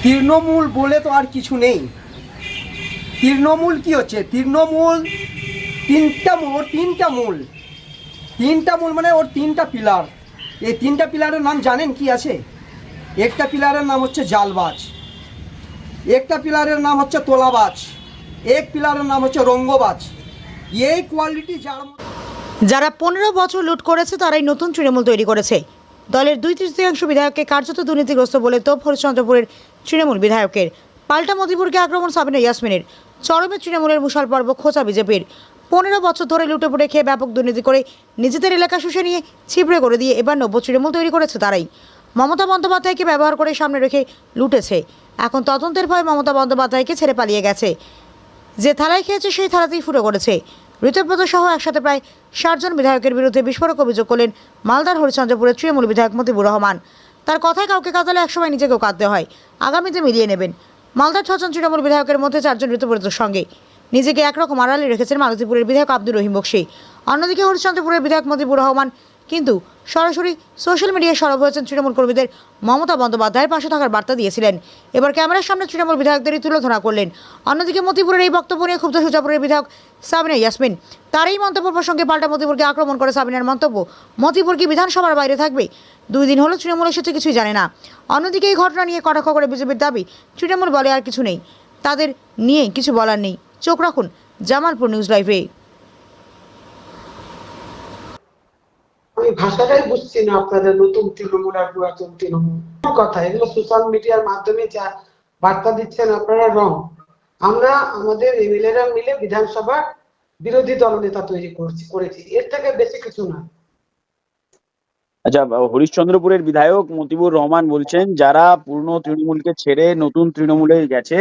তৃণমূল বলে তো আর কিছু নেই। তৃণমূল কি হচ্ছে? তৃণমূল তিনটা মূল মানে ওর তিনটা পিলার। এই তিনটা পিলারের নাম জানেন কি আছে? একটা পিলারের নাম হচ্ছে জালবাজ, একটা পিলারের নাম হচ্ছে তোলাবাজ, এক পিলারের নাম হচ্ছে রঙ্গবাজ। এই কোয়ালিটি যারা 15 বছর লুট করেছে তারাই নতুন তৃণমূল তৈরি করেছে। দলের 2/3 বিধায়ককে কার্যত দুর্নীতিগ্রস্ত বলে তোপ হরিশ্চন্দ্রপুরের তৃণমূল বিধায়কের। পাল্টা মতিপুরকে আক্রমণ সাবিনা ইয়াসমিনের। চরমে তৃণমূলের মুশাল পর্ব খোঁচা বিজেপির। 15 বছর ধরে লুটে পুটে খেয়ে ব্যাপক দুর্নীতি করে নিজেদের এলাকা শুষে নিয়ে ছিপড়ে করে দিয়ে এবার নব্য তৃণমূল তৈরি করেছে তারাই। মমতা বন্দ্যোপাধ্যায়কে ব্যবহার করে সামনে রেখে লুটেছে। এখন তদন্তের ভয় মমতা বন্দ্যোপাধ্যায়কে ছেড়ে পালিয়ে গেছে। যে থালায় খেয়েছে সেই থালাতেই ফুটো করেছে। ঋতব্রত সহ একসাথে প্রায় 60 জন বিধায়কের বিরুদ্ধে বিস্ফোরক অভিযোগ করলেন মালদার হরিশ্চন্দ্রপুরের তৃণমূল বিধায়ক মতিবুর রহমান। তার কথায় কাউকে কাঁদালে একসময় নিজেকেও কাঁদতে হয়, আগামীতে মিলিয়ে নেবেন। মালদার 6 জন তৃণমূল বিধায়কের মধ্যে 4 জন ঋতব্রতর সঙ্গে নিজেকে একরকম আড়ালে রেখেছেন মালতীপুরের বিধায়ক আব্দুর রহিম বক্সি। অন্যদিকে হরিশ্চন্দ্রপুরের বিধায়ক মতিবুর রহমান কিন্তু সরাসরি সোশ্যাল মিডিয়ায় সরব হয়েছেন তৃণমূল কর্মীদের মমতা বন্দ্যোপাধ্যায়ের পাশে থাকার বার্তা দিয়েছিলেন। এবার ক্যামেরার সামনে তৃণমূল বিধায়কদেরই তুলোধনা করলেন। অন্যদিকে মতিপুরের এই বক্তব্য নিয়ে ক্ষুব্ধ সুজাপুরের বিধায়ক সাবিনা ইয়াসমিন। তার এই মন্তব্য প্রসঙ্গে পাল্টা মতিপুরকে আক্রমণ করে সাবিনার মন্তব্য, মতিপুর কি বিধানসভার বাইরে থাকবে? 2 দিন হলো তৃণমূল এসেছে, কিছুই জানে না। অন্যদিকে এই ঘটনা নিয়ে কটাক্ষ করে বিজেপির দাবি, তৃণমূল বলে আর কিছু নেই, তাদের নিয়ে কিছু বলার নেই। চোখ রাখুন জামালপুর নিউজ লাইভে। আমি ভাষাটাই বুঝছি না আপনাদের নতুন তৃণমূল আর পুরাতন তৃণমূল কথা। এগুলো সোশ্যাল মিডিয়ার মাধ্যমে যা বার্তা দিচ্ছেন আপনারা রং। আমরা আমাদের এমএলএরা মিলে বিধানসভা বিরোধী দলনেতা তৈরি করেছি, এর থেকে বেশি কিছু না। আচ্ছা, হরিশ্চন্দ্রপুরের বিধায়ক মতিবুর রহমান বলছেন যারা পুরনো তৃণমূলকে ছেড়ে নতুন তৃণমূলে গেছে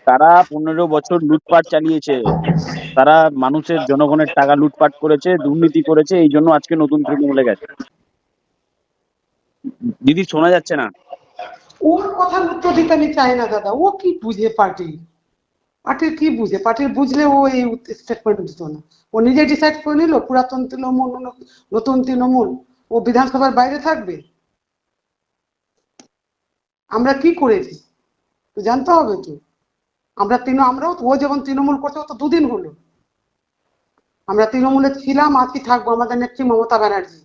তারা 15 বছর লুটপাট চালিয়েছে, তারা মানুষের জনগণের টাকা লুটপাট করেছে, দুর্নীতি করেছে, এই জন্য আজকে নতুন তৃণমূলে গেছে। দিদি শোনা যাচ্ছে না? ওর কথার উত্তর দিতে আমি চাই না দাদা। ও কি বুঝে? পার্টির কি বুঝে? পার্টির বুঝলে ও এই স্টেটমেন্ট দিত না। ও নিজে ডিসাইড করে নিল পুরাতন তৃণমূল নতুন তৃণমূল। ও বিধানসভার বাইরে থাকবে? আমরা কি করেছি তো জানতে হবে তো। আমরাও ও যেমন তৃণমূল করছে, ও তো 2 দিন হলো। আমরা তৃণমূলে ছিলাম, আছি, থাকবো। আমাদের নেত্রী মমতা ব্যানার্জি।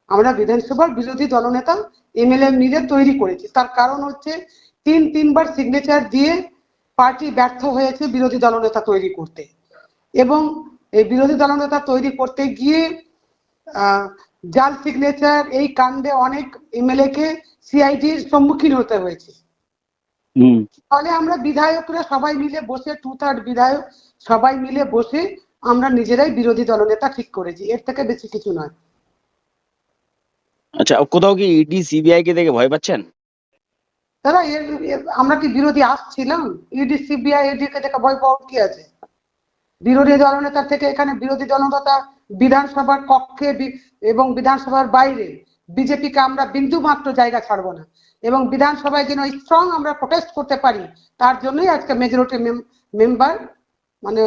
আমরা বিধানসভার বিরোধী দলনেতা এমএলএ মিলে তৈরি করেছি। তার কারণ হচ্ছে 3বার সিগনেচার দিয়ে পার্টি ব্যর্থ হয়েছে বিরোধী দলনেতা তৈরি করতে, এবং এই বিরোধী দলনেতা তৈরি করতে গিয়ে জাল সিগনেচার এই কাণ্ডে অনেক এমএলএ কে সিআইডির সম্মুখীন হতে হয়েছে। ফলে আমরা বিধায়করা সবাই মিলে বসে 2/3 বিধায়ক সবাই মিলে বসে আমরা নিজেরাই বিরোধী দলনেতা ঠিক করেছি, এর থেকে বেশি কিছু নয়। আচ্ছা, কোথাও কি ইডি সিবিআই কে দেখে ভয় পাচ্ছেন? দাদা আমরা কি বিরোধী আসছিলাম? ইডি সিবিআই এদিকে দেখে ভয় পাওয়ার কি আছে? বিরোধী দলনেতা থেকে এখানে বিরোধী দলনেতা বিধানসভার কক্ষে এবং বিধানসভার বাইরে বিজেপিকে আমরা বিন্দু মাত্র জায়গা ছাড়বো না, এবং বিধানসভায় যেন স্ট্রং আমরা প্রোটেস্ট করতে পারি তার জন্যই আজকে মেজরিটি মেম্বার মানে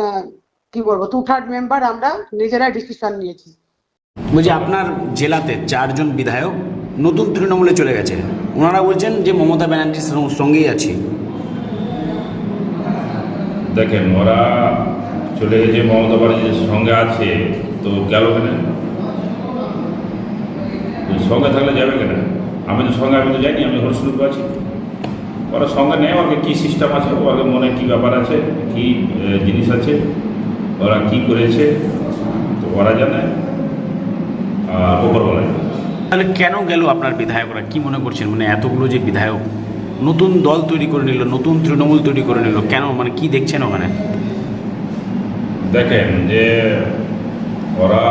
কি বলবো 2/3 মেম্বার আমরা নিজেরাই ডিসিশন নিয়েছি। বলছি আপনার জেলাতে 4 জন বিধায়ক নতুন তৃণমূলে চলে গেছে, ওনারা বলছেন যে মমতা ব্যানার্জির সঙ্গেই আছি। দেখেন, ওরা চলে গেছে মমতা ব্যানার্জির সঙ্গে আছে, তো গেল কেন? সঙ্গে থাকলে যাবে কেন? আমি তো যাইনি, আমি হরিশ্চন্দ্রপুর আছি। ওরা সঙ্গে নেই, ওকে কি সিস্টেম আছে, ওকে মনে কি ব্যাপার আছে, কি জিনিস আছে, ওরা কি করেছে তো ওরা জানে, আর ওপরবেলায়। তাহলে কেন গেল আপনার বিধায়করা? কি মনে করছেন, মানে এতগুলো যে বিধায়ক নতুন দল তৈরি করে নিল, নতুন তৃণমূল তৈরি করে নিল, কেন, মানে কি দেখছেন ওখানে? দেখেন যে ওরা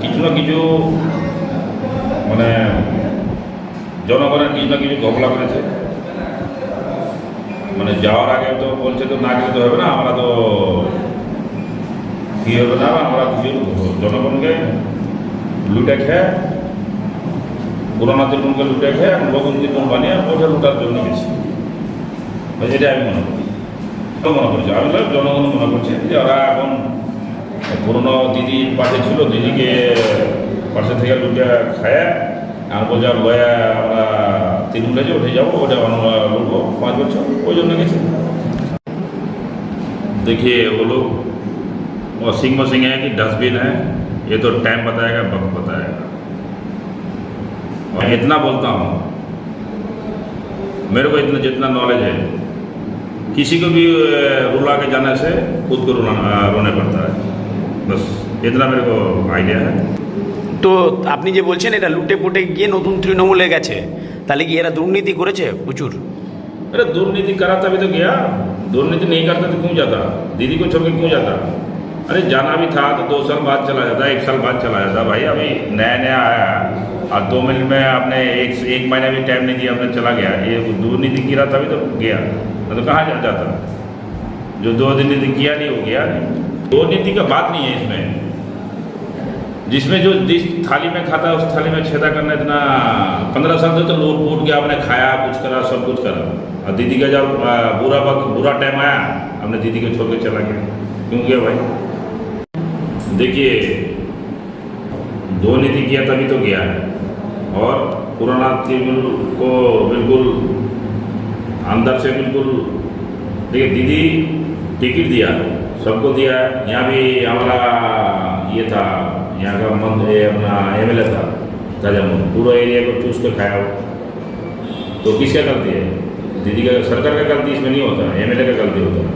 কিছু না কিছু মানে জনগণের কিছু না কিছু ঘপলা করেছে। মানে যাওয়ার আগে তো বলছে তো না গেলে তো হবে না, আমরা তো কি হবে না, আমরা কিছু জনগণকে লুটে খেয়ে, পুরোনো তৃণমূলকে লুটে খেয়ে নতুন তৃণমূল বানিয়ে ওঠে লুটার জন্য গেছি। এটা আমি মনে করছি, আমি জনগণ মনে করছি যে ওরা এখন পুরোনো দিদির পাশে ছিল, দিদিকে পাশে থেকে লুটে খায় আর বলছে লয়া আমরা তৃণমূলে যে উঠে যাবো ওটা লড়বো 5 বছর ওই জন্য গেছে। देखिए वो लोग वॉशिंग मशीन है कि डस्टबिन है, ये तो टाइम बताएगा, वक्त बताएगा। मैं इतना बोलता हूँ, मेरे को इतना जितना नॉलेज है, किसी को भी रुला के जाने से खुद को रोने पड़ता है, बस इतना मेरे को आइडिया है। তো আপনি যে বলছেন এটা লুটে পুটে গিয়ে নতুন তৃণমূলে গেছে, তাহলে কি এরা দুর্নীতি করেছে প্রচুর? अरे दुर्नीति करा तभी तो गया, दुर्नीति नहीं करता तो क्यों जाता, दीदी को छोड़ के क्यों जाता? अरे जाना भी था तो 2 साल बाद चला जाता, 1 साल बाद चला जाता। भाई अभी नया नया आया और 2 महीने में आपने एक महीने भी टाइम नहीं दिया, अपने चला गया। ये दुर्नीति किया तभी तो गया, तो कहाँ जाता? जो दुर्नीति किया नहीं वो गया नहीं। दुर्नीति का बात नहीं है इसमें, जिसमें जो जिस थाली में खाता है उस थाली में छेदा करना इतना 15 साल से तो लूट फूट के आपने खाया, कुछ करा, सब कुछ करा। और दीदी का जब बुरा टाइम आया हमने दीदी को छोड़ के चला गया, क्यों गया भाई? देखिए दुर्नीति किया तभी तो गया है, और पुराना तृणमूल को बिल्कुल अंदर से बिल्कुल देखिए दीदी टिकट दिया, सबको दिया। यहाँ भी हमारा ये था, यहाँ का मंत्री अपना MLA था ताजामुल, पूरा एरिया को चूस कर खाया हो, तो किसका गलती है? दीदी का, सरकार का गलती इसमें नहीं होता, MLA का गलती होता है।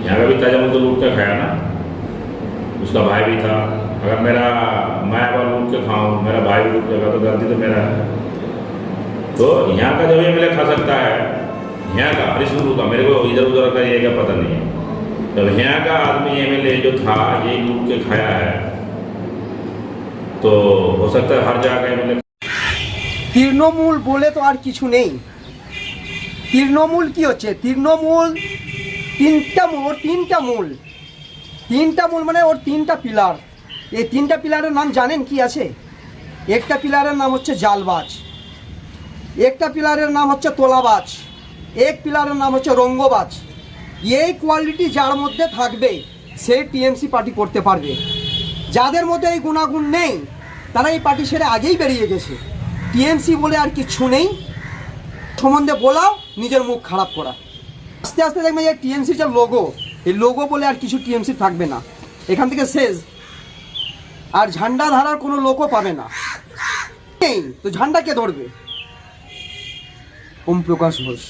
यहाँ का भी ताजामुल तो लूट कर खाया ना, उसका भाई भी था। अगर मैं अगर लूट के खाऊँ, मेरा भाई भी लूट के खा, तो गलती तो मेरा है। तो यहाँ का जब MLA खा सकता है, यहाँ का हरीशपुर का, मेरे को इधर उधर का ये का पता नहीं है, जब यहाँ का आदमी MLA जो था ये लूट के खाया है, तो हो सकता है हर जगह का MLA। তৃণমূল বলে তো আর কিছু নেই। তৃণমূল কি হচ্ছে? তৃণমূল তিনটা মূল মানে ওর 3টা পিলার। এই 3টা পিলারের নাম জানেন কি আছে? একটা পিলারের নাম হচ্ছে জালবাজ, একটা পিলারের নাম হচ্ছে তোলাবাজ, এক পিলারের নাম হচ্ছে রঙ্গবাজ। এই কোয়ালিটি যার মধ্যে থাকবে সে টিএমসি পার্টি করতে পারবে। যাদের মধ্যে এই গুণাগুণ নেই তারা এই পার্টি ছেড়ে আগেই বেরিয়ে গেছে। টিএমসি বলে আর কিছু নেই, সম্বন্ধে বলাও নিজের মুখ খারাপ করা। আস্তে আস্তে দেখবেন যে টিএমসি যে লোগো, এই লোগো বলে আর কিছু টিএমসি থাকবে না, এখান থেকে শেষ। আর ঝান্ডা ধরার কোনো লোকও পাবে না, নেই তো ঝান্ডা কে ধরবে? ওম প্রকাশ ঘোষ।